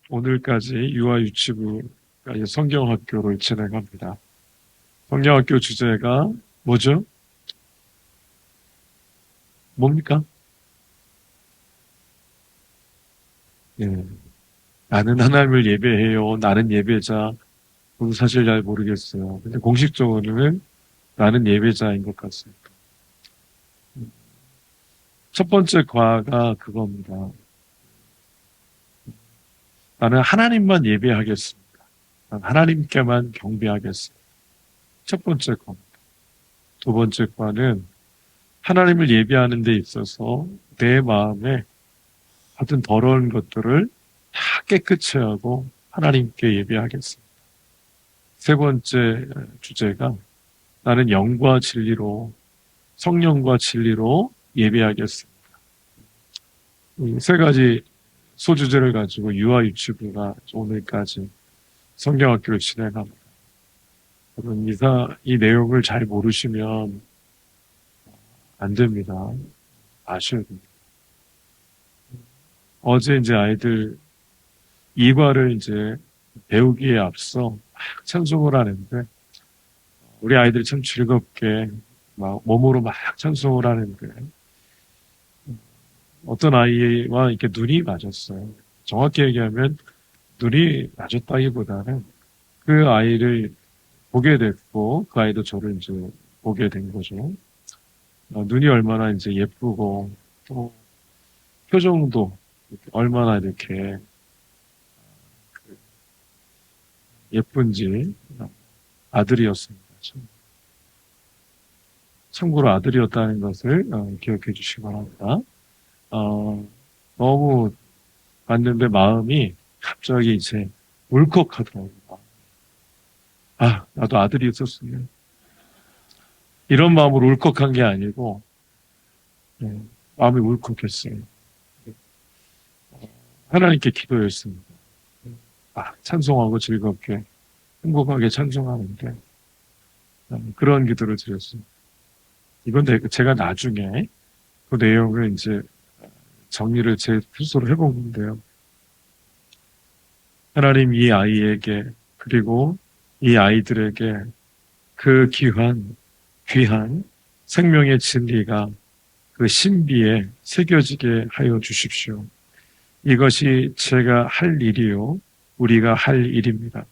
오늘까지 유아 유치부가 성경학교를 진행합니다. 성경학교 주제가 뭐죠? 뭡니까? 예. 나는 하나님을 예배해요. 나는 예배자. 저도 사실 잘 모르겠어요. 근데 공식적으로는 나는 예배자인 것 같습니다. 첫 번째 과가 그겁니다. 나는 하나님만 예배하겠습니다. 난 하나님께만 경배하겠습니다. 첫 번째 과입니다. 두 번째 과는 하나님을 예배하는 데 있어서 내 마음에 하여튼 더러운 것들을 다 깨끗이 하고 하나님께 예배하겠습니다. 세 번째 주제가 나는 영과 진리로, 성령과 진리로 예배하겠습니다. 이 세 가지 소주제를 가지고 유아 유치부가 오늘까지 성경학교를 진행합니다. 여러분, 이 내용을 잘 모르시면 안 됩니다. 아셔야 됩니다. 어제 이제 아이들 이과를 이제 배우기에 앞서 막 찬송을 하는데 우리 아이들이 참 즐겁게 막 몸으로 막 찬송을 하는데 어떤 아이와 이렇게 눈이 맞았어요. 정확히 얘기하면 눈이 맞았다기보다는 그 아이를 보게 됐고 그 아이도 저를 이제 보게 된 거죠. 눈이 얼마나 이제 예쁘고 또 표정도 얼마나 이렇게 예쁜지 아들이었습니다. 참고로 아들이었다는 것을 기억해 주시기 바랍니다. 너무 봤는데 마음이 갑자기 이제 울컥하더라고요. 아, 나도 아들이 있었으면. 이런 마음으로 울컥한 게 아니고, 마음이 울컥했어요. 하나님께 기도했습니다. 찬송하고 즐겁게, 행복하게 찬송하는데, 그런 기도를 드렸습니다. 이건 제가 나중에 그 내용을 이제 정리를 제 스스로 해본 건데요. 하나님 이 아이에게, 그리고 이 아이들에게 그 귀한 생명의 진리가 그 신비에 새겨지게 하여 주십시오. 이것이 제가 할 일이요, 우리가 할 일입니다.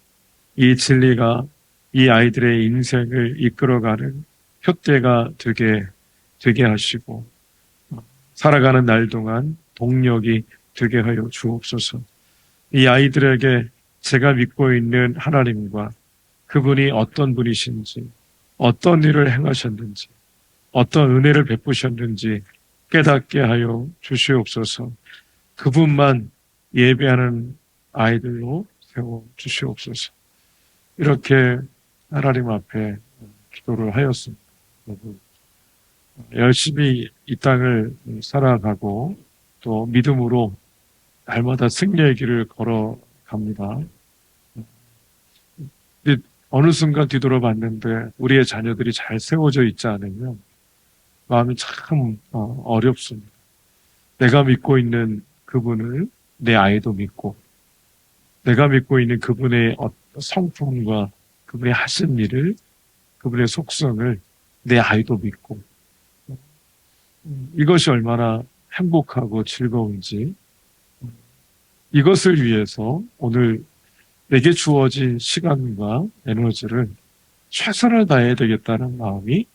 이 진리가 이 아이들의 인생을 이끌어가는 표대가 되게 하시고 살아가는 날 동안 동력이 되게 하여 주옵소서. 이 아이들에게 제가 믿고 있는 하나님과 그분이 어떤 분이신지, 어떤 일을 행하셨는지, 어떤 은혜를 베푸셨는지 깨닫게 하여 주시옵소서. 그분만 예배하는 아이들로 세워 주시옵소서. 이렇게 하나님 앞에 기도를 하였습니다. 열심히 이 땅을 살아가고 또 믿음으로 날마다 승리의 길을 걸어갑니다. 어느 순간 뒤돌아봤는데 우리의 자녀들이 잘 세워져 있지 않으면 마음이 참 어렵습니다. 내가 믿고 있는 그분을 내 아이도 믿고 내가 믿고 있는 그분의 성품과 그분의 하신 일을 그분의 속성을 내 아이도 믿고 이것이 얼마나 행복하고 즐거운지 이것을 위해서 오늘 내게 주어진 시간과 에너지를 최선을 다해야 되겠다는 마음이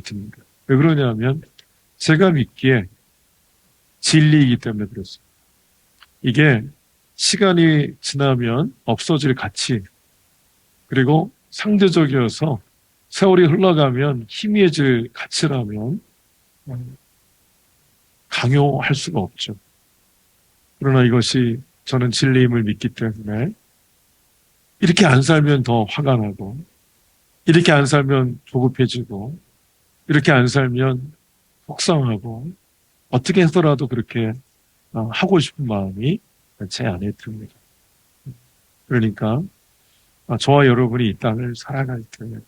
듭니다. 왜 그러냐면 제가 믿기에 진리이기 때문에 그렇습니다. 이게 시간이 지나면 없어질 가치 그리고 상대적이어서 세월이 흘러가면 희미해질 가치라면 강요할 수가 없죠. 그러나 이것이 저는 진리임을 믿기 때문에 이렇게 안 살면 더 화가 나고 이렇게 안 살면 조급해지고 이렇게 안 살면 속상하고 어떻게 해서라도 그렇게 하고 싶은 마음이 제 안에 듭니다. 그러니까 저와 여러분이 이 땅을 살아갈 때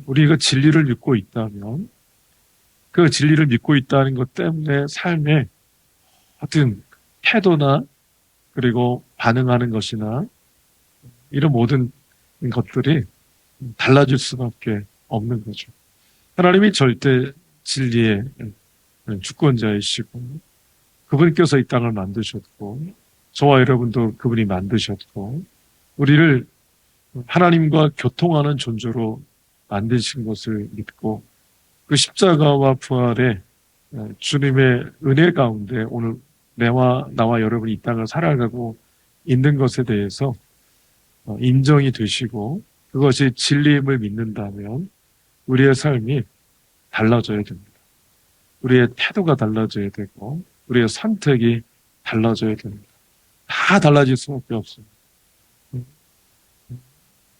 우리가 진리를 믿고 있다면 그 진리를 믿고 있다는 것 때문에 삶의 어떤 태도나 그리고 반응하는 것이나 이런 모든 것들이 달라질 수밖에 없는 거죠. 하나님이 절대 진리의 주권자이시고 그분께서 이 땅을 만드셨고 저와 여러분도 그분이 만드셨고 우리를 하나님과 교통하는 존재로 만드신 것을 믿고 그 십자가와 부활의 주님의 은혜 가운데 오늘 나와 여러분이 이 땅을 살아가고 있는 것에 대해서 인정이 되시고 그것이 진리임을 믿는다면 우리의 삶이 달라져야 됩니다. 우리의 태도가 달라져야 되고 우리의 선택이 달라져야 됩니다. 다 달라질 수밖에 없습니다.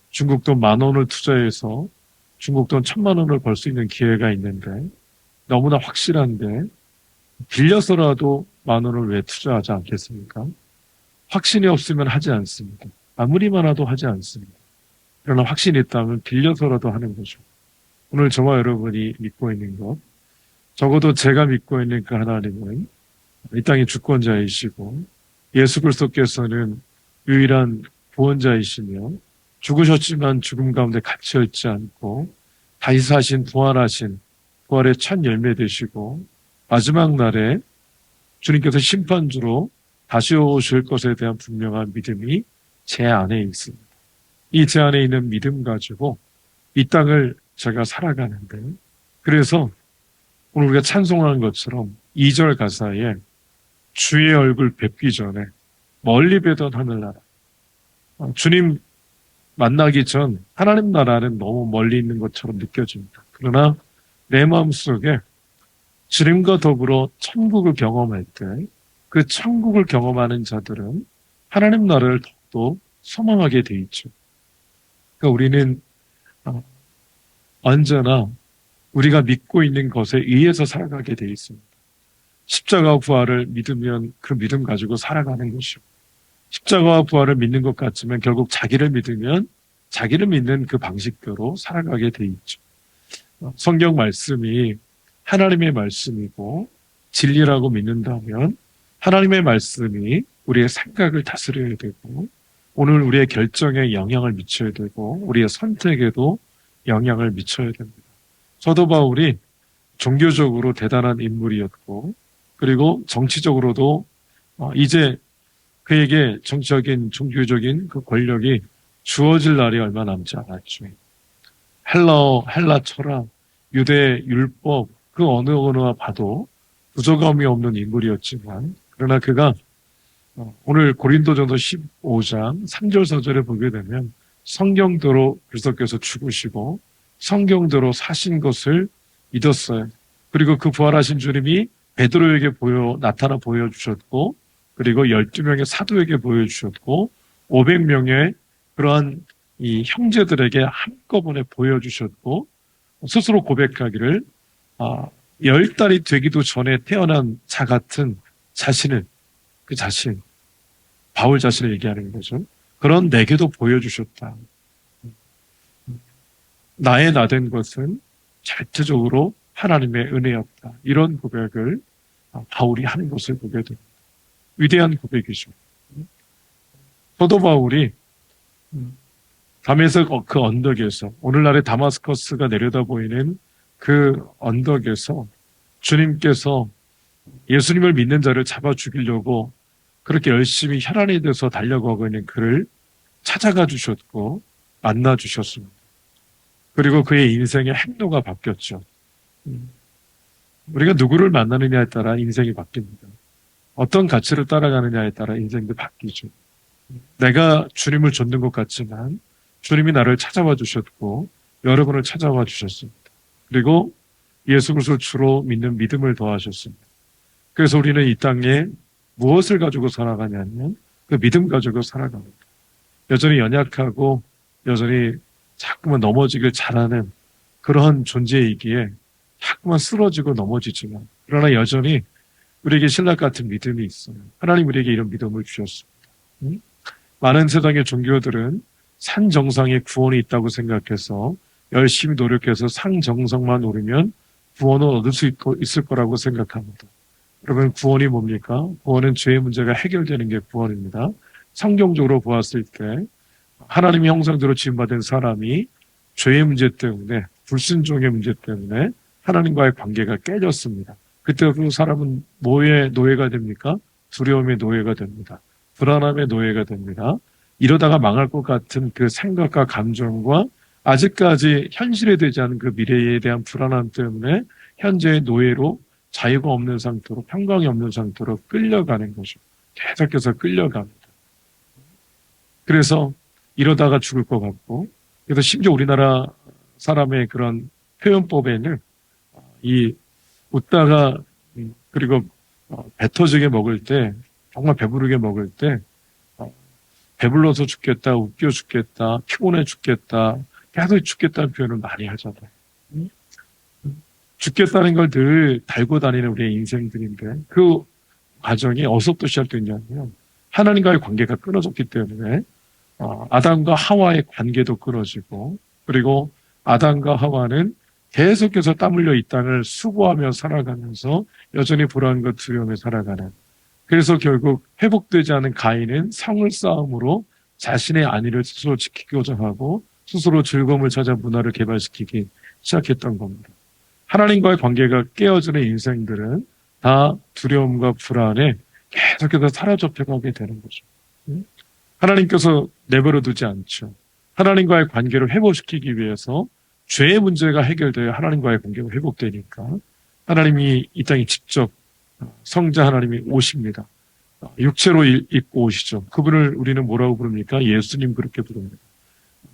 중국 돈 10,000원을 투자해서 중국 돈 1,000만 원을 벌 수 있는 기회가 있는데 너무나 확실한데 빌려서라도 10,000원을 왜 투자하지 않겠습니까? 확신이 없으면 하지 않습니다. 아무리 많아도 하지 않습니다. 그러나 확신이 있다면 빌려서라도 하는 거죠. 오늘 저와 여러분이 믿고 있는 것, 적어도 제가 믿고 있는 그 하나님은 이 땅의 주권자이시고 예수 그리스도께서는 유일한 구원자이시며 죽으셨지만 죽음 가운데 갇혀 있지 않고 다시 사신 부활하신 부활의 첫 열매 되시고 마지막 날에 주님께서 심판주로 다시 오실 것에 대한 분명한 믿음이 제 안에 있습니다. 이 제 안에 있는 믿음 가지고 이 땅을 제가 살아가는데 그래서 오늘 우리가 찬송하는 것처럼 2절 가사에 주의 얼굴 뵙기 전에 멀리 뵈던 하늘나라 주님 만나기 전 하나님 나라는 너무 멀리 있는 것처럼 느껴집니다. 그러나 내 마음속에 주님과 더불어 천국을 경험할 때 그 천국을 경험하는 자들은 하나님 나라를 더욱더 소망하게 돼 있죠. 그러니까 우리는 언제나 우리가 믿고 있는 것에 의해서 살아가게 돼 있습니다. 십자가와 부활을 믿으면 그 믿음 가지고 살아가는 것이고 십자가와 부활을 믿는 것 같지만 결국 자기를 믿으면 자기를 믿는 그 방식대로 살아가게 돼 있죠. 성경 말씀이 하나님의 말씀이고 진리라고 믿는다면 하나님의 말씀이 우리의 생각을 다스려야 되고 오늘 우리의 결정에 영향을 미쳐야 되고 우리의 선택에도 영향을 미쳐야 됩니다. 사도 바울이 종교적으로 대단한 인물이었고 그리고 정치적으로도 이제 그에게 정치적인 종교적인 그 권력이 주어질 날이 얼마 남지 않았죠. 헬라 철학, 유대 율법 그 어느 언어와 봐도 부족함이 없는 인물이었지만 그러나 그가 오늘 고린도전서 15장 3절 4절에 보게 되면 성경대로 그리스도께서 죽으시고 성경대로 사신 것을 믿었어요. 그리고 그 부활하신 주님이 베드로에게 나타나 보여주셨고 그리고 12명의 사도에게 보여주셨고 500명의 그러한 이 형제들에게 한꺼번에 보여주셨고 스스로 고백하기를 10달이 되기도 전에 태어난 자 같은 자신을 바울 자신을 얘기하는 거죠. 그런 내게도 보여주셨다. 나의 나된 것은 절대적으로 하나님의 은혜였다. 이런 고백을 바울이 하는 것을 보게 됩니다. 위대한 고백이죠. 사도 바울이 다메섹 그 언덕에서 오늘날의 다마스커스가 내려다 보이는 그 언덕에서 주님께서 예수님을 믿는 자를 잡아 죽이려고 그렇게 열심히 혈안이 돼서 달려가고 있는 그를 찾아가 주셨고 만나 주셨습니다. 그리고 그의 인생의 행로가 바뀌었죠. 우리가 누구를 만나느냐에 따라 인생이 바뀝니다. 어떤 가치를 따라가느냐에 따라 인생도 바뀌죠. 내가 주님을 좇는 것 같지만 주님이 나를 찾아와 주셨고 여러분을 찾아와 주셨습니다. 그리고 예수 그리스도를 주로 믿는 믿음을 더하셨습니다. 그래서 우리는 이 땅에 무엇을 가지고 살아가냐면 그 믿음 가지고 살아갑니다. 여전히 연약하고 여전히 자꾸만 넘어지길 잘하는 그러한 존재이기에 자꾸만 쓰러지고 넘어지지만 그러나 여전히 우리에게 신락 같은 믿음이 있어요. 하나님 우리에게 이런 믿음을 주셨습니다. 많은 세상의 종교들은 산 정상에 구원이 있다고 생각해서 열심히 노력해서 상 정상만 오르면 구원을 얻을 수 있을 거라고 생각합니다. 여러분, 구원이 뭡니까? 구원은 죄의 문제가 해결되는 게 구원입니다. 성경적으로 보았을 때 하나님의 형상대로 지음받은 사람이 죄의 문제 때문에, 불순종의 문제 때문에 하나님과의 관계가 깨졌습니다. 그때 그 사람은 뭐의 노예가 됩니까? 두려움의 노예가 됩니다. 불안함의 노예가 됩니다. 이러다가 망할 것 같은 그 생각과 감정과 아직까지 현실이 되지 않은 그 미래에 대한 불안함 때문에 현재의 노예로 자유가 없는 상태로, 평강이 없는 상태로 끌려가는 거죠. 계속해서 끌려갑니다. 그래서 이러다가 죽을 것 같고, 그래서 심지어 우리나라 사람의 그런 표현법에는 이 웃다가 그리고 배 터지게 먹을 때, 정말 배부르게 먹을 때 배불러서 죽겠다, 웃겨 죽겠다, 피곤해 죽겠다, 계속 죽겠다는 표현을 많이 하잖아요. 죽겠다는 걸 늘 달고 다니는 우리의 인생들인데 그 과정이 어디서부터 시작됐냐면 하나님과의 관계가 끊어졌기 때문에 아담과 하와의 관계도 끊어지고, 그리고 아담과 하와는 계속해서 땀 흘려 이 땅을 수고하며 살아가면서 여전히 불안과 두려움에 살아가는, 그래서 결국 회복되지 않은 가인은 성을 쌓음으로 자신의 안위를 스스로 지키고자 하고 스스로 즐거움을 찾아 문화를 개발시키기 시작했던 겁니다. 하나님과의 관계가 깨어지는 인생들은 다 두려움과 불안에 계속해서 사로잡혀가게 되는 거죠. 하나님께서 내버려 두지 않죠. 하나님과의 관계를 회복시키기 위해서 죄의 문제가 해결되어 하나님과의 관계가 회복되니까 하나님이 이 땅에 직접 성자 하나님이 오십니다. 육체로 입고 오시죠. 그분을 우리는 뭐라고 부릅니까? 예수님 그렇게 부릅니다.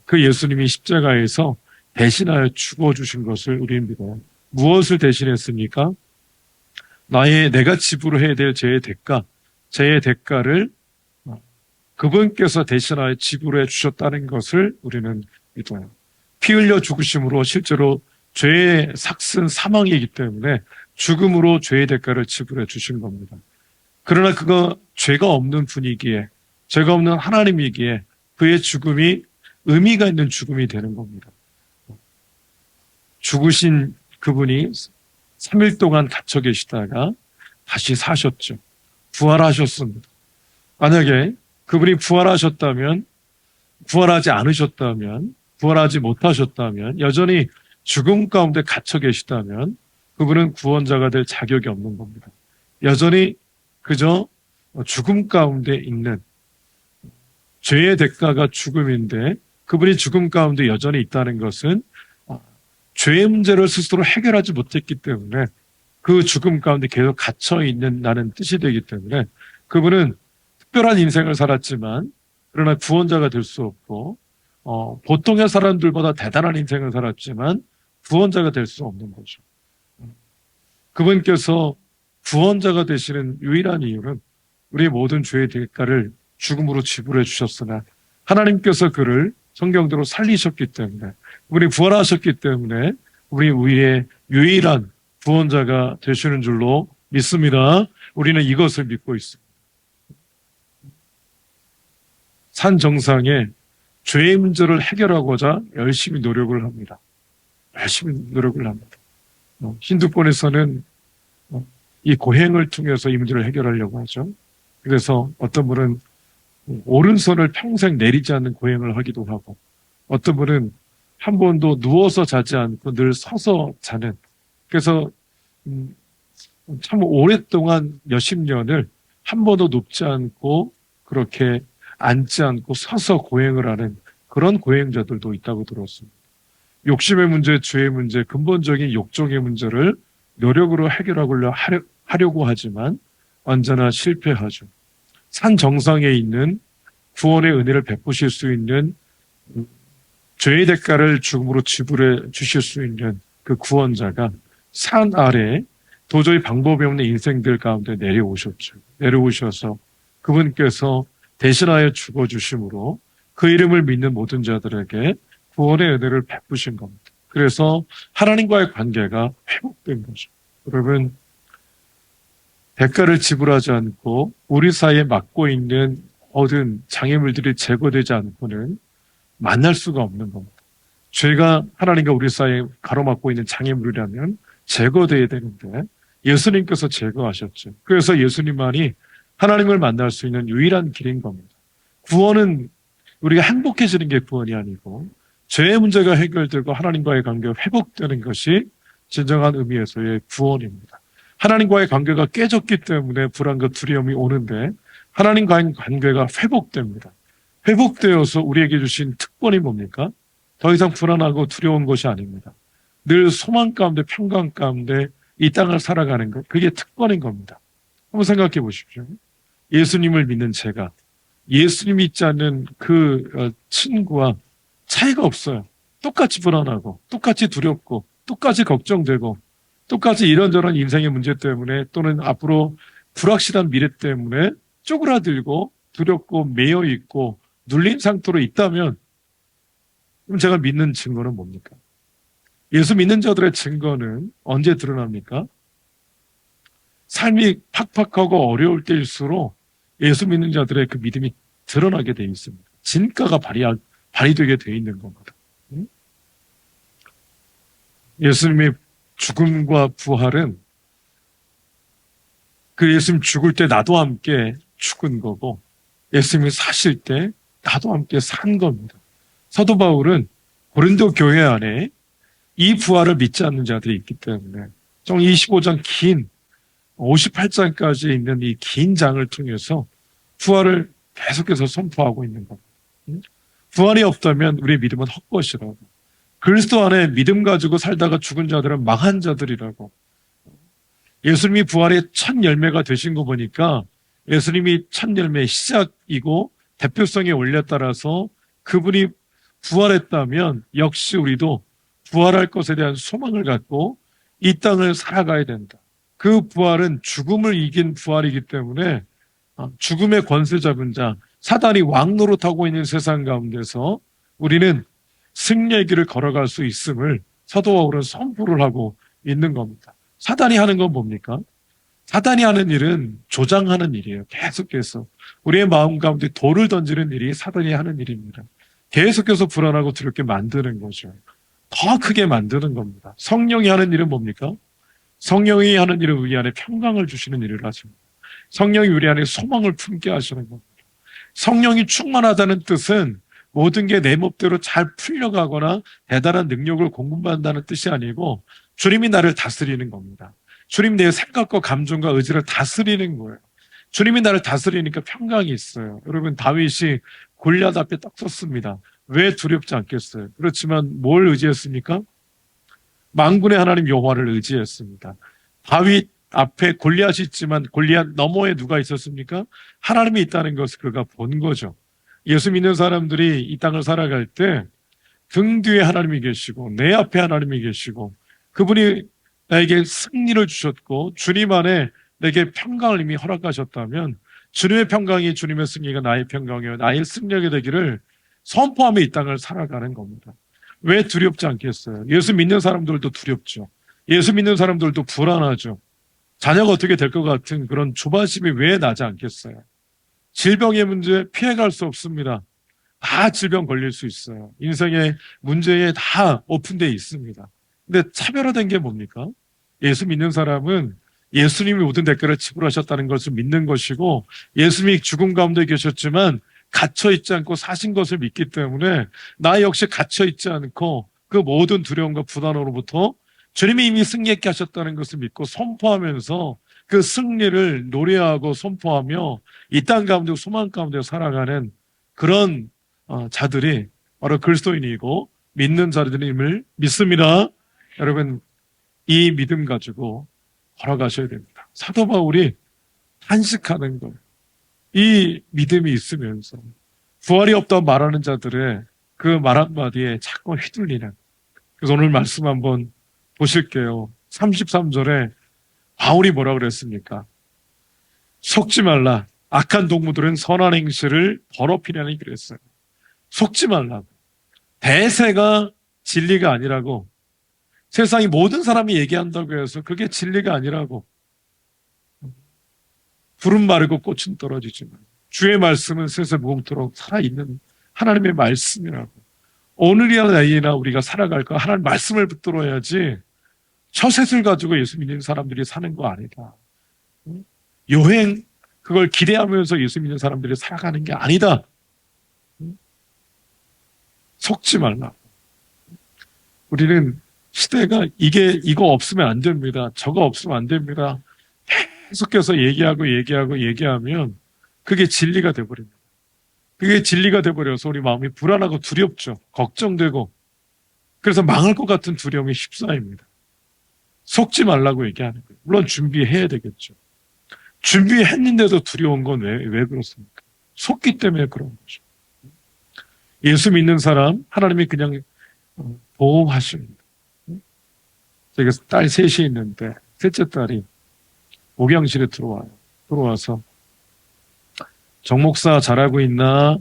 그 예수님이 십자가에서 대신하여 죽어주신 것을 우리는 믿어요. 무엇을 대신했습니까? 내가 지불해야 될 죄의 대가를 그분께서 대신하여 지불해 주셨다는 것을 우리는 믿어요. 피 흘려 죽으심으로 실제로 죄의 삭슨 사망이기 때문에 죽음으로 죄의 대가를 지불해 주신 겁니다. 그러나 그거 죄가 없는 분이기에, 죄가 없는 하나님이기에 그의 죽음이 의미가 있는 죽음이 되는 겁니다. 죽으신 그분이 3일 동안 갇혀 계시다가 다시 사셨죠. 부활하셨습니다. 만약에 그분이 부활하지 않으셨다면, 부활하지 못하셨다면, 여전히 죽음 가운데 갇혀 계시다면 그분은 구원자가 될 자격이 없는 겁니다. 여전히 그저 죽음 가운데 있는, 죄의 대가가 죽음인데 그분이 죽음 가운데 여전히 있다는 것은 죄의 문제를 스스로 해결하지 못했기 때문에 그 죽음 가운데 계속 갇혀 있는다는 뜻이 되기 때문에 그분은 특별한 인생을 살았지만 그러나 구원자가 될 수 없고, 보통의 사람들보다 대단한 인생을 살았지만 구원자가 될 수 없는 거죠. 그분께서 구원자가 되시는 유일한 이유는 우리의 모든 죄의 대가를 죽음으로 지불해 주셨으나 하나님께서 그를 성경대로 살리셨기 때문에, 우리 부활하셨기 때문에 우리 위에 유일한 구원자가 되시는 줄로 믿습니다. 우리는 이것을 믿고 있습니다. 산 정상에 죄의 문제를 해결하고자 열심히 노력을 합니다. 열심히 노력을 합니다. 힌두권에서는 이 고행을 통해서 이 문제를 해결하려고 하죠. 그래서 어떤 분은 오른손을 평생 내리지 않는 고행을 하기도 하고, 어떤 분은 한 번도 누워서 자지 않고 늘 서서 자는, 그래서 참 오랫동안 몇십 년을 한 번도 눕지 않고 그렇게 앉지 않고 서서 고행을 하는 그런 고행자들도 있다고 들었습니다. 욕심의 문제, 죄의 문제, 근본적인 욕정의 문제를 노력으로 해결하려고 하지만 언제나 실패하죠. 산 정상에 있는 구원의 은혜를 베푸실 수 있는, 죄의 대가를 죽음으로 지불해 주실 수 있는 그 구원자가 산 아래에 도저히 방법이 없는 인생들 가운데 내려오셨죠. 내려오셔서 그분께서 대신하여 죽어주심으로 그 이름을 믿는 모든 자들에게 구원의 은혜를 베푸신 겁니다. 그래서 하나님과의 관계가 회복된 거죠. 여러분, 대가를 지불하지 않고 우리 사이에 맡고 있는 모든 장애물들이 제거되지 않고는 만날 수가 없는 겁니다. 죄가 하나님과 우리 사이에 가로막고 있는 장애물이라면 제거돼야 되는데 예수님께서 제거하셨죠. 그래서 예수님만이 하나님을 만날 수 있는 유일한 길인 겁니다. 구원은 우리가 행복해지는 게 구원이 아니고 죄의 문제가 해결되고 하나님과의 관계가 회복되는 것이 진정한 의미에서의 구원입니다. 하나님과의 관계가 깨졌기 때문에 불안과 두려움이 오는데 하나님과의 관계가 회복됩니다. 회복되어서 우리에게 주신 특권이 뭡니까? 더 이상 불안하고 두려운 것이 아닙니다. 늘 소망 가운데 평강 가운데 이 땅을 살아가는 것, 그게 특권인 겁니다. 한번 생각해 보십시오. 예수님을 믿는 제가 예수님 믿지 않는 그 친구와 차이가 없어요. 똑같이 불안하고 똑같이 두렵고 똑같이 걱정되고 똑같이 이런저런 인생의 문제 때문에 또는 앞으로 불확실한 미래 때문에 쪼그라들고 두렵고 매여 있고 눌린 상태로 있다면 그럼 제가 믿는 증거는 뭡니까? 예수 믿는 자들의 증거는 언제 드러납니까? 삶이 팍팍하고 어려울 때일수록 예수 믿는 자들의 그 믿음이 드러나게 되어 있습니다. 진가가 발휘되게 되어 있는 겁니다. 예수님의 죽음과 부활은 그 예수님 죽을 때 나도 함께 죽은 거고 예수님이 사실 때 나도 함께 산 겁니다. 사도 바울은 고린도 교회 안에 이 부활을 믿지 않는 자들이 있기 때문에 정 25장 긴 58장까지 있는 이 긴 장을 통해서 부활을 계속해서 선포하고 있는 겁니다. 부활이 없다면 우리의 믿음은 헛것이라고. 그리스도 안에 믿음 가지고 살다가 죽은 자들은 망한 자들이라고. 예수님이 부활의 첫 열매가 되신 거 보니까 예수님이 첫 열매의 시작이고 대표성에 올려 따라서 그분이 부활했다면 역시 우리도 부활할 것에 대한 소망을 갖고 이 땅을 살아가야 된다. 그 부활은 죽음을 이긴 부활이기 때문에 죽음의 권세 잡은 자, 사단이 왕노릇하고 있는 세상 가운데서 우리는 승리의 길을 걸어갈 수 있음을 사도 바울은 선포를 하고 있는 겁니다. 사단이 하는 건 뭡니까? 사단이 하는 일은 조장하는 일이에요. 계속해서 우리의 마음 가운데 돌을 던지는 일이 사단이 하는 일입니다. 계속해서 불안하고 두렵게 만드는 거죠. 더 크게 만드는 겁니다. 성령이 하는 일은 뭡니까? 성령이 하는 일은 우리 안에 평강을 주시는 일을 하십니다. 성령이 우리 안에 소망을 품게 하시는 겁니다. 성령이 충만하다는 뜻은 모든 게 내 몫대로 잘 풀려가거나 대단한 능력을 공급받는다는 뜻이 아니고 주님이 나를 다스리는 겁니다. 주님 내 생각과 감정과 의지를 다스리는 거예요. 주님이 나를 다스리니까 평강이 있어요. 여러분 다윗이 골리앗 앞에 딱 섰습니다. 왜 두렵지 않겠어요? 그렇지만 뭘 의지했습니까? 만군의 하나님 여호와를 의지했습니다. 다윗 앞에 골리앗이 있지만 골리앗 너머에 누가 있었습니까? 하나님이 있다는 것을 그가 본 거죠. 예수 믿는 사람들이 이 땅을 살아갈 때 등 뒤에 하나님이 계시고 내 앞에 하나님이 계시고 그분이 나에게 승리를 주셨고 주님 안에 내게 평강을 이미 허락하셨다면 주님의 평강이 주님의 승리가 나의 평강이요 나의 승리가 되기를 선포하며 이 땅을 살아가는 겁니다. 왜 두렵지 않겠어요? 예수 믿는 사람들도 두렵죠. 예수 믿는 사람들도 불안하죠. 자녀가 어떻게 될 것 같은 그런 조바심이 왜 나지 않겠어요? 질병의 문제 피해갈 수 없습니다. 다 질병 걸릴 수 있어요. 인생의 문제에 다 오픈되어 있습니다. 근데 차별화된 게 뭡니까? 예수 믿는 사람은 예수님이 모든 대가를 지불하셨다는 것을 믿는 것이고 예수님이 죽음 가운데 계셨지만 갇혀있지 않고 사신 것을 믿기 때문에 나 역시 갇혀있지 않고 그 모든 두려움과 부담으로부터 주님이 이미 승리했게 하셨다는 것을 믿고 선포하면서 그 승리를 노래하고 선포하며 이 땅 가운데 소망 가운데 살아가는 그런 자들이 바로 그리스도인이고 믿는 자들임을 믿습니다. 여러분 이 믿음 가지고 걸어가셔야 됩니다. 사도 바울이 탄식하는 거예요. 이 믿음이 있으면서 부활이 없다고 말하는 자들의 그 말 한마디에 자꾸 휘둘리는. 그래서 오늘 말씀 한번 보실게요. 33절에 바울이 뭐라 그랬습니까? 속지 말라. 악한 동무들은 선한 행실을 더럽히려니 그랬어요. 속지 말라고. 대세가 진리가 아니라고. 세상이 모든 사람이 얘기한다고 해서 그게 진리가 아니라고. 불은 마르고 꽃은 떨어지지만 주의 말씀은 세세 무궁토록 살아있는 하나님의 말씀이라고. 오늘이나 내일이나 우리가 살아갈 거 하나님 말씀을 붙들어야지 처셋을 가지고 예수 믿는 사람들이 사는 거 아니다. 여행, 그걸 기대하면서 예수 믿는 사람들이 살아가는 게 아니다. 속지 말라. 우리는 시대가 이거 없으면 안 됩니다. 저거 없으면 안 됩니다. 계속해서 얘기하면 그게 진리가 돼버립니다. 그게 진리가 돼버려서 우리 마음이 불안하고 두렵죠. 걱정되고. 그래서 망할 것 같은 두려움이 휩싸입니다. 속지 말라고 얘기하는 거예요. 물론 준비해야 되겠죠. 준비했는데도 두려운 건 왜 그렇습니까? 속기 때문에 그런 거죠. 예수 믿는 사람, 하나님이 그냥 보호하십니다. 제가 딸 셋이 있는데, 셋째 딸이 목양실에 들어와요. 들어와서, 정 목사 잘하고 있나?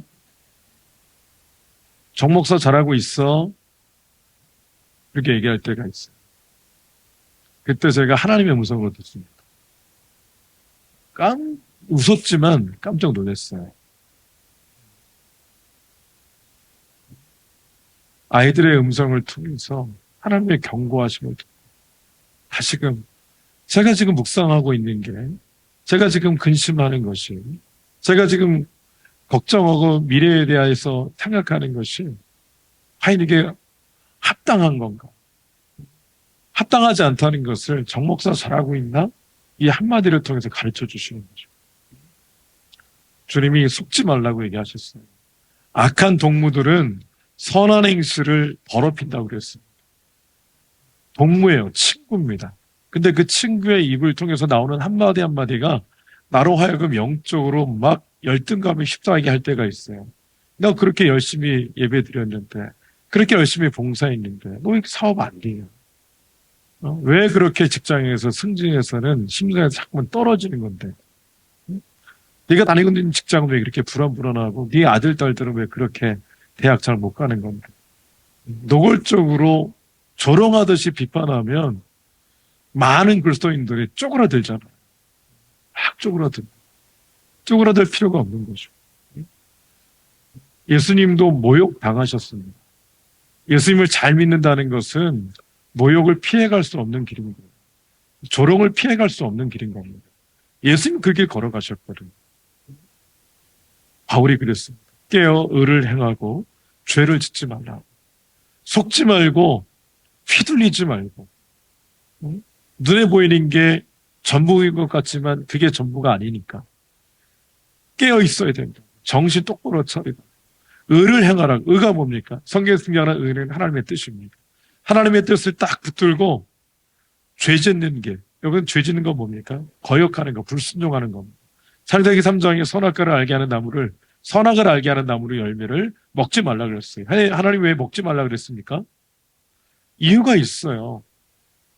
정 목사 잘하고 있어? 이렇게 얘기할 때가 있어요. 그때 제가 하나님의 음성을 듣습니다. 웃었지만 깜짝 놀랐어요. 아이들의 음성을 통해서 하나님의 경고하심을 듣고 다시금 제가 지금 묵상하고 있는 게, 제가 지금 근심하는 것이, 제가 지금 걱정하고 미래에 대해서 생각하는 것이 과연 이게 합당한 건가? 합당하지 않다는 것을 정 목사 잘하고 있나? 이 한마디를 통해서 가르쳐 주시는 거죠. 주님이 속지 말라고 얘기하셨어요. 악한 동무들은 선한 행실을 더럽힌다고 그랬습니다. 동무예요. 친구입니다. 근데 그 친구의 입을 통해서 나오는 한마디 한마디가 나로 하여금 영적으로 막 열등감이 휩싸이게 할 때가 있어요. 너 그렇게 열심히 예배 드렸는데, 그렇게 열심히 봉사했는데 너 이렇게 사업 안 돼요. 왜 그렇게 직장에서 승진해서는 심사에서 자꾸만 떨어지는 건데? 네가 다니고 있는 직장은 왜 그렇게 불안불안하고 네 아들, 딸들은 왜 그렇게 대학 잘 못 가는 건데? 노골적으로 조롱하듯이 비판하면 많은 그리스도인들이 쪼그라들잖아요. 막 쪼그라들 필요가 없는 거죠. 예수님도 모욕 당하셨습니다. 예수님을 잘 믿는다는 것은 모욕을 피해갈 수 없는 길인 거예요. 조롱을 피해갈 수 없는 길인 겁니다. 예수님 그 길 걸어가셨거든요. 바울이 그랬습니다. 깨어 의를 행하고 죄를 짓지 말라. 속지 말고 휘둘리지 말고, 눈에 보이는 게 전부인 것 같지만 그게 전부가 아니니까 깨어 있어야 됩니다. 정신 똑바로 차리고 의를 행하라. 의가 뭡니까? 성경에 등장하는 의는 하나님의 뜻입니다. 하나님의 뜻을 딱 붙들고 죄 짓는 게, 여기는 죄 짓는 건 뭡니까? 거역하는 거, 불순종하는 겁니다. 창세기 3장에 선악과를 알게 하는 나무를, 선악을 알게 하는 나무의 열매를 먹지 말라 그랬어요. 하나님 왜 먹지 말라 그랬습니까? 이유가 있어요.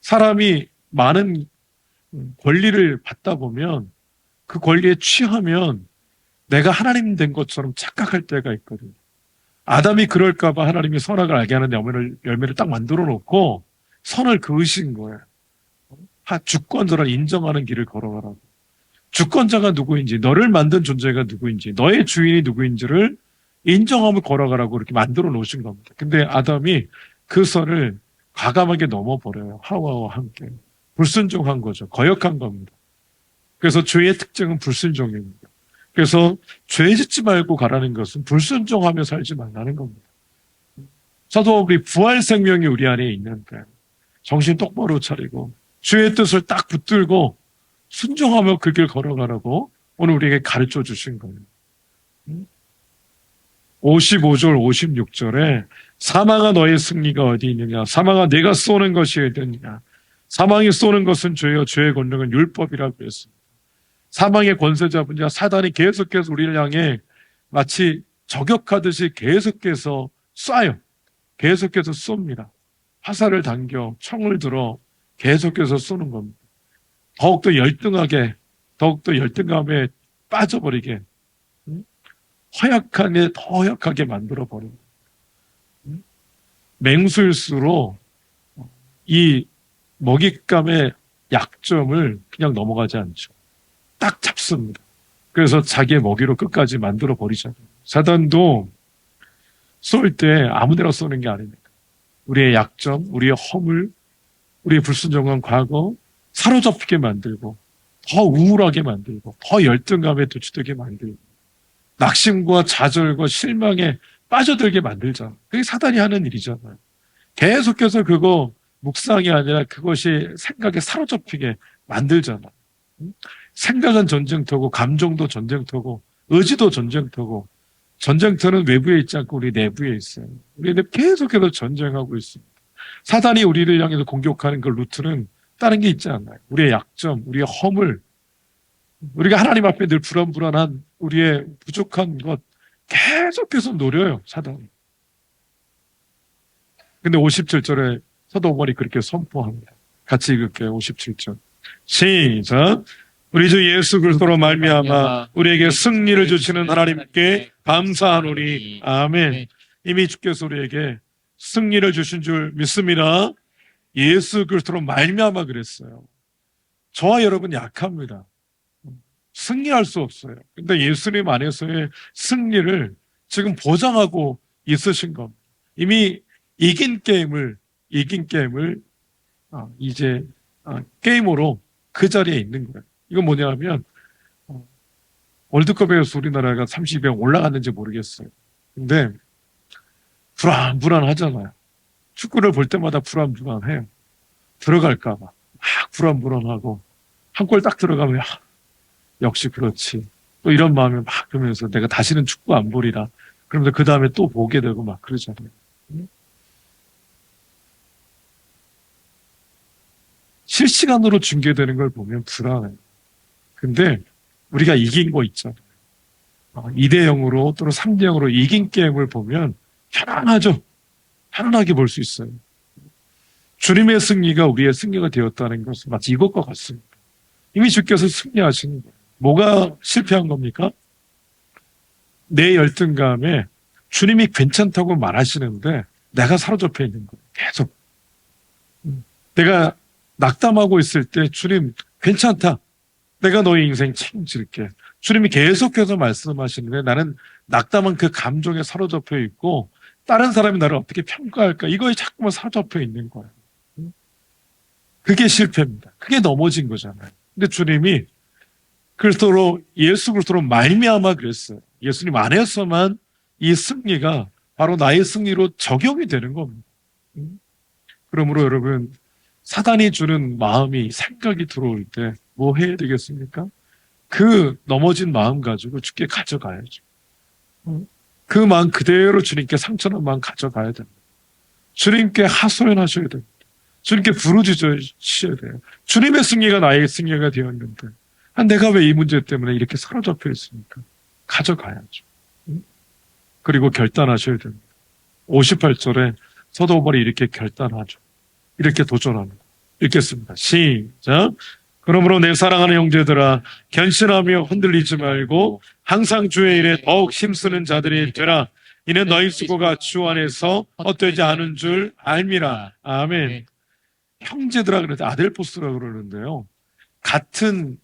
사람이 많은 권리를 받다 보면 그 권리에 취하면 내가 하나님 된 것처럼 착각할 때가 있거든요. 아담이 그럴까봐 하나님이 선악을 알게 하는 열매를 딱 만들어 놓고 선을 그으신 거예요. 주권자를 인정하는 길을 걸어가라고. 주권자가 누구인지, 너를 만든 존재가 누구인지, 너의 주인이 누구인지를 인정하며 걸어가라고 이렇게 만들어 놓으신 겁니다. 근데 아담이 그 선을 과감하게 넘어버려요. 하와와 함께. 불순종한 거죠. 거역한 겁니다. 그래서 죄의 특징은 불순종입니다. 그래서 죄 짓지 말고 가라는 것은 불순종하며 살지 말라는 겁니다. 저도 우리 부활 생명이 우리 안에 있는데 정신 똑바로 차리고 주의 뜻을 딱 붙들고 순종하며 그 길 걸어가라고 오늘 우리에게 가르쳐 주신 거예요. 55절, 56절에 사망아 너의 승리가 어디 있느냐? 사망아 내가 쏘는 것이 어디냐? 사망이 쏘는 것은 죄요, 죄의 권능은 율법이라고 했습니다. 사망의 권세자분 자 사단이 계속해서 우리를 향해 마치 저격하듯이 계속해서 쏴요. 계속해서 쏩니다. 화살을 당겨 총을 들어 계속해서 쏘는 겁니다. 더욱더 열등하게, 더욱더 열등감에 빠져버리게, 허약하게 더 허약하게 만들어버립니다. 맹수일수록 이 먹잇감의 약점을 그냥 넘어가지 않죠. 딱 잡습니다. 그래서 자기의 먹이로 끝까지 만들어 버리잖아요. 사단도 쏠 때 아무데나 쏘는 게 아닙니다. 우리의 약점, 우리의 허물, 우리의 불순종한 과거 사로잡히게 만들고 더 우울하게 만들고 더 열등감에 도취되게 만들고 낙심과 좌절과 실망에 빠져들게 만들잖아. 그게 사단이 하는 일이잖아요. 계속해서 그거 묵상이 아니라 그것이 생각에 사로잡히게 만들잖아. 생각은 전쟁터고 감정도 전쟁터고 의지도 전쟁터고 전쟁터는 외부에 있지 않고 우리 내부에 있어요. 우리는 계속해서 전쟁하고 있습니다. 사단이 우리를 향해서 공격하는 그 루트는 다른 게 있지 않나요? 우리의 약점, 우리의 허물, 우리가 하나님 앞에 늘 불안불안한 우리의 부족한 것 계속해서 노려요, 사단이. 근데 57절에 사도 바울이 그렇게 선포합니다. 같이 읽을게요. 57절. 시작. 우리 주 예수 그리스도로 말미암아 우리에게 승리를 주시는 하나님께 감사하노니. 아멘. 이미 주께서 우리에게 승리를 주신 줄 믿습니다. 예수 그리스도로 말미암아 그랬어요. 저와 여러분 약합니다. 승리할 수 없어요. 근데 예수님 안에서의 승리를 지금 보장하고 있으신 겁니다. 이미 이긴 게임을 이제 게임으로 그 자리에 있는 거예요. 이건 뭐냐면 월드컵에서 우리나라가 30에 올라갔는지 모르겠어요. 근데 불안하잖아요. 축구를 볼 때마다 불안해요. 들어갈까 봐 막 불안하고 한 골 딱 들어가면 역시 그렇지. 또 이런 마음이 막 그러면서 내가 다시는 축구 안 보리라. 그러면서 그 다음에 또 보게 되고 막 그러잖아요. 실시간으로 중계되는 걸 보면 불안해요. 근데 우리가 이긴 거 있잖아요. 2대 0으로 또는 3대 0으로 이긴 게임을 보면 편안하죠. 편안하게 볼 수 있어요. 주님의 승리가 우리의 승리가 되었다는 것은 마치 이것과 같습니다. 이미 주께서 승리하시는 거예요. 뭐가 실패한 겁니까? 내 열등감에 주님이 괜찮다고 말하시는데 내가 사로잡혀 있는 거예요. 계속. 내가 낙담하고 있을 때 주님 괜찮다. 내가 너의 인생 책임질게. 주님이 계속해서 말씀하시는데 나는 낙담한 그 감정에 사로잡혀 있고 다른 사람이 나를 어떻게 평가할까 이거에 자꾸만 사로잡혀 있는 거예요. 그게 실패입니다. 그게 넘어진 거잖아요. 근데 주님이 예수 그리스도로 말미암아 그랬어요. 예수님 안에서만 이 승리가 바로 나의 승리로 적용이 되는 겁니다. 그러므로 여러분 사단이 주는 마음이 생각이 들어올 때 뭐 해야 되겠습니까? 그 넘어진 마음 가지고 주께 가져가야죠. 그 마음 그대로 주님께 상처난 마음 가져가야 됩니다. 주님께 하소연하셔야 됩니다. 주님께 부르짖으셔야 돼요. 주님의 승리가 나의 승리가 되었는데 내가 왜 이 문제 때문에 이렇게 사로잡혀 있습니까? 가져가야죠. 그리고 결단하셔야 됩니다. 58절에 사도 바울이 이렇게 결단하죠. 이렇게 도전합니다. 읽겠습니다. 시작. 그러므로 내 사랑하는 형제들아 견신하며 흔들리지 말고 항상 주의 일에 더욱 힘쓰는 자들이 되라. 이는 너희 수고가 주 안에서 헛되지 않은 줄 알미라. 아멘. 형제들아 그러는데 아델포스라 그러는데요. 같은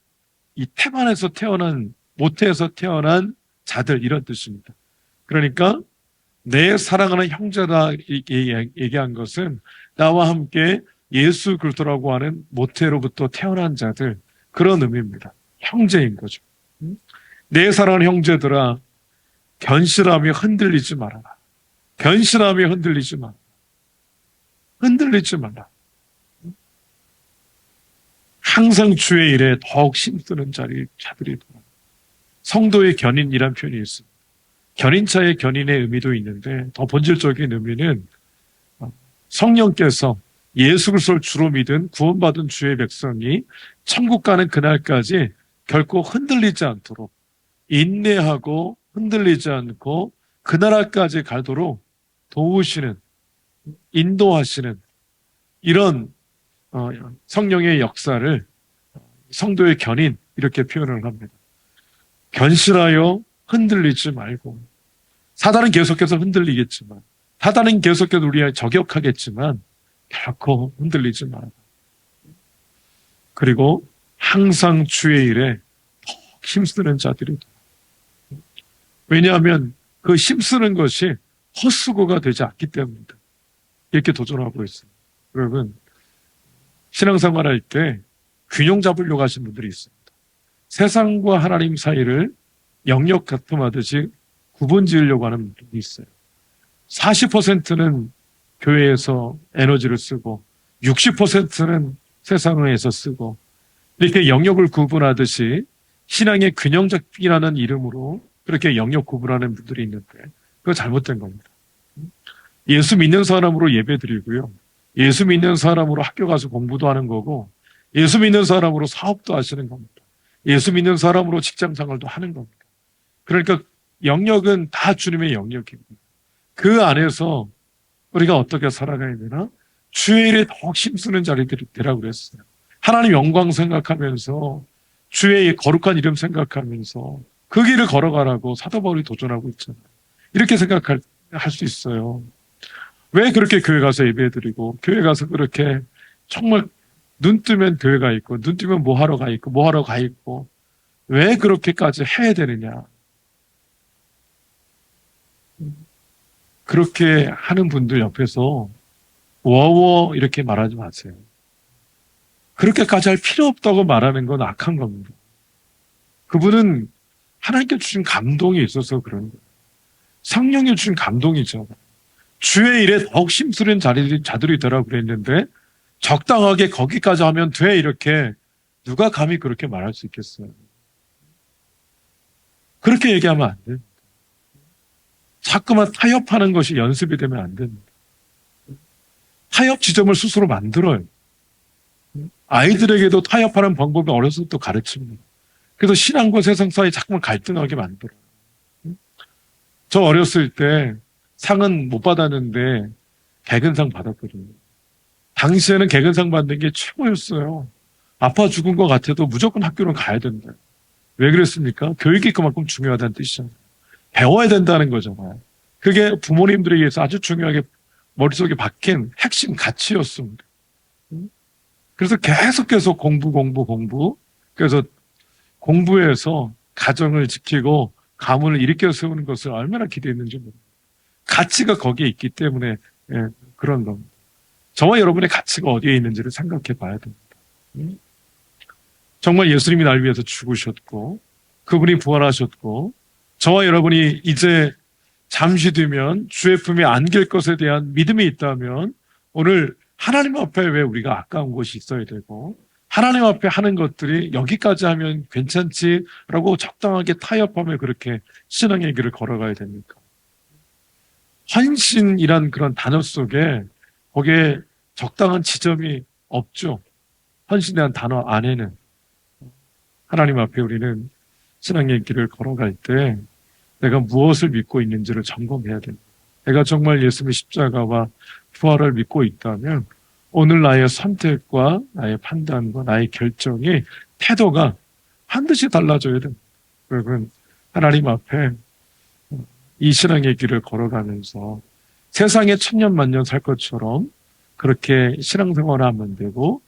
이 태반에서 태어난 모태에서 태어난 자들 이런 뜻입니다. 그러니까 내 사랑하는 형제다 얘기한 것은 나와 함께 예수 그리스도라고 하는 모태로부터 태어난 자들 그런 의미입니다. 형제인 거죠. 내 사랑하는 형제들아 견실하며 흔들리지 말아라. 견실하며 흔들리지 마라. 흔들리지 마라. 항상 주의 일에 더욱 힘쓰는 자들이 되라. 성도의 견인이란 표현이 있습니다. 견인차의 견인의 의미도 있는데 더 본질적인 의미는 성령께서 예수 그리스도를 주로 믿은 구원받은 주의 백성이 천국 가는 그날까지 결코 흔들리지 않도록 인내하고 흔들리지 않고 그 나라까지 가도록 도우시는 인도하시는 이런 성령의 역사를 성도의 견인 이렇게 표현을 합니다. 견실하여 흔들리지 말고 사단은 계속해서 흔들리겠지만 사단은 계속해서 우리에 저격하겠지만 결코 흔들리지 마라. 그리고 항상 주의 일에 더 힘쓰는 자들이 왜냐하면 그 힘쓰는 것이 헛수고가 되지 않기 때문입니다. 이렇게 도전하고 있습니다. 여러분 신앙생활할 때 균형 잡으려고 하시는 분들이 있습니다. 세상과 하나님 사이를 영역 다툼하듯이 구분 지으려고 하는 분들이 있어요. 40%는 교회에서 에너지를 쓰고 60%는 세상에서 쓰고 이렇게 영역을 구분하듯이 신앙의 균형 잡기라는 이름으로 그렇게 영역 구분하는 분들이 있는데 그거 잘못된 겁니다. 예수 믿는 사람으로 예배드리고요. 예수 믿는 사람으로 학교 가서 공부도 하는 거고 예수 믿는 사람으로 사업도 하시는 겁니다. 예수 믿는 사람으로 직장 생활도 하는 겁니다. 그러니까 영역은 다 주님의 영역입니다. 그 안에서 우리가 어떻게 살아가야 되나? 주의 일에 더욱 힘쓰는 자리들이 되라고 그랬어요. 하나님 영광 생각하면서 주의 거룩한 이름 생각하면서 그 길을 걸어가라고 사도 바울이 도전하고 있잖아요. 이렇게 생각할 수 있어요. 왜 그렇게 교회 가서 예배드리고 교회 가서 그렇게 정말 눈 뜨면 교회 가 있고 눈 뜨면 뭐 하러 가 있고 뭐 하러 가 있고 왜 그렇게까지 해야 되느냐? 그렇게 하는 분들 옆에서 워워 이렇게 말하지 마세요. 그렇게까지 할 필요 없다고 말하는 건 악한 겁니다. 그분은 하나님께 주신 감동이 있어서 그런 거예요. 성령이 주신 감동이죠. 주의 일에 더욱 힘쓰는 자들이 되라고 그랬는데 적당하게 거기까지 하면 돼 이렇게 누가 감히 그렇게 말할 수 있겠어요. 그렇게 얘기하면 안 돼요. 자꾸만 타협하는 것이 연습이 되면 안 됩니다. 타협 지점을 스스로 만들어요. 아이들에게도 타협하는 방법이 어렸을 때부터 가르칩니다. 그래서 신앙과 세상 사이 자꾸만 갈등하게 만들어요. 저 어렸을 때 상은 못 받았는데 개근상 받았거든요. 당시에는 개근상 받는 게 최고였어요. 아파 죽은 것 같아도 무조건 학교는 가야 된다. 왜 그랬습니까? 교육이 그만큼 중요하다는 뜻이잖아요. 배워야 된다는 거잖아요. 그게 부모님들에게서 아주 중요하게 머릿속에 박힌 핵심 가치였습니다. 그래서 계속 공부. 그래서 공부해서 가정을 지키고 가문을 일으켜 세우는 것을 얼마나 기대했는지 모릅니다. 가치가 거기에 있기 때문에 그런 겁니다. 저와 여러분의 가치가 어디에 있는지를 생각해 봐야 됩니다. 정말 예수님이 날 위해서 죽으셨고 그분이 부활하셨고 저와 여러분이 이제 잠시 뒤면 주의 품에 안길 것에 대한 믿음이 있다면 오늘 하나님 앞에 왜 우리가 아까운 것이 있어야 되고 하나님 앞에 하는 것들이 여기까지 하면 괜찮지라고 적당하게 타협하며 그렇게 신앙의 길을 걸어가야 됩니까? 헌신이란 그런 단어 속에 거기에 적당한 지점이 없죠. 헌신이란 단어 안에는 하나님 앞에 우리는 신앙의 길을 걸어갈 때 내가 무엇을 믿고 있는지를 점검해야 됩니다. 내가 정말 예수님의 십자가와 부활을 믿고 있다면 오늘 나의 선택과 나의 판단과 나의 결정이 태도가 반드시 달라져야 됩니다. 여러분 하나님 앞에 이 신앙의 길을 걸어가면서 세상에 천년만년 살 것처럼 그렇게 신앙생활을 하면 되고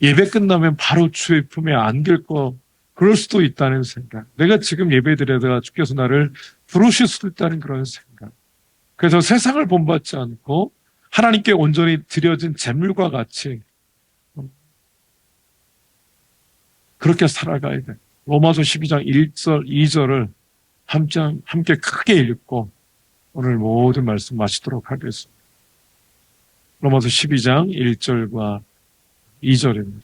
예배 끝나면 바로 주의 품에 안길 거 그럴 수도 있다는 생각. 내가 지금 예배드려다가 주께서 나를 부르실 수도 있다는 그런 생각. 그래서 세상을 본받지 않고 하나님께 온전히 드려진 재물과 같이 그렇게 살아가야 돼. 로마서 12장 1절, 2절을 함께 크게 읽고 오늘 모든 말씀 마치도록 하겠습니다. 로마서 12장 1절과 2절입니다.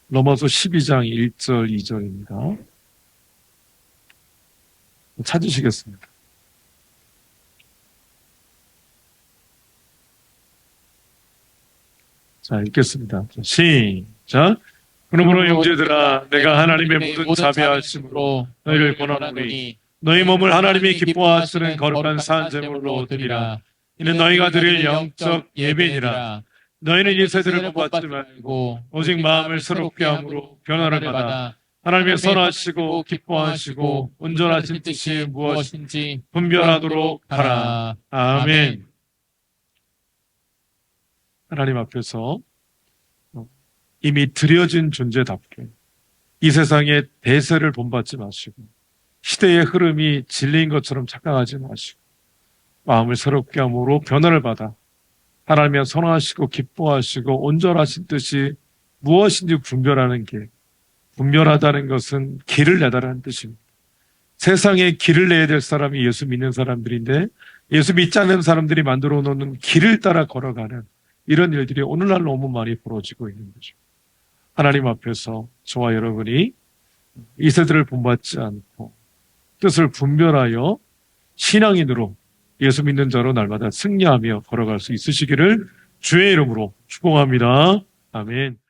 로마서 12장 1절, 2절입니다. 찾으시겠습니다. 자, 읽겠습니다. 시작. 그러므로 형제들아, 내가 하나님의 모든 자비하심으로 너희를 권하노니 너희 몸을 하나님이 기뻐하시는 거룩한 산 제물로 드리라. 이는 너희가 드릴 영적 예배니라. 너희는 이 세대를 본받지 말고 오직 마음을 새롭게 함으로 변화를 받아 하나님의 선하시고 기뻐하시고 온전하신 뜻이 무엇인지 분별하도록 하라. 아멘. 하나님 앞에서 이미 드려진 존재답게 이 세상의 대세를 본받지 마시고 시대의 흐름이 진리인 것처럼 착각하지 마시고 마음을 새롭게 함으로 변화를 받아 하나님의 선하시고 기뻐하시고 온전하신 뜻이 무엇인지 분별하는 길. 분별하다는 것은 길을 내다라는 뜻입니다. 세상에 길을 내야 될 사람이 예수 믿는 사람들인데 예수 믿지 않는 사람들이 만들어 놓는 길을 따라 걸어가는 이런 일들이 오늘날 너무 많이 벌어지고 있는 거죠. 하나님 앞에서 저와 여러분이 이세들을 본받지 않고 뜻을 분별하여 신앙인으로 예수 믿는 자로 날마다 승리하며 걸어갈 수 있으시기를 주의 이름으로 축복합니다. 아멘.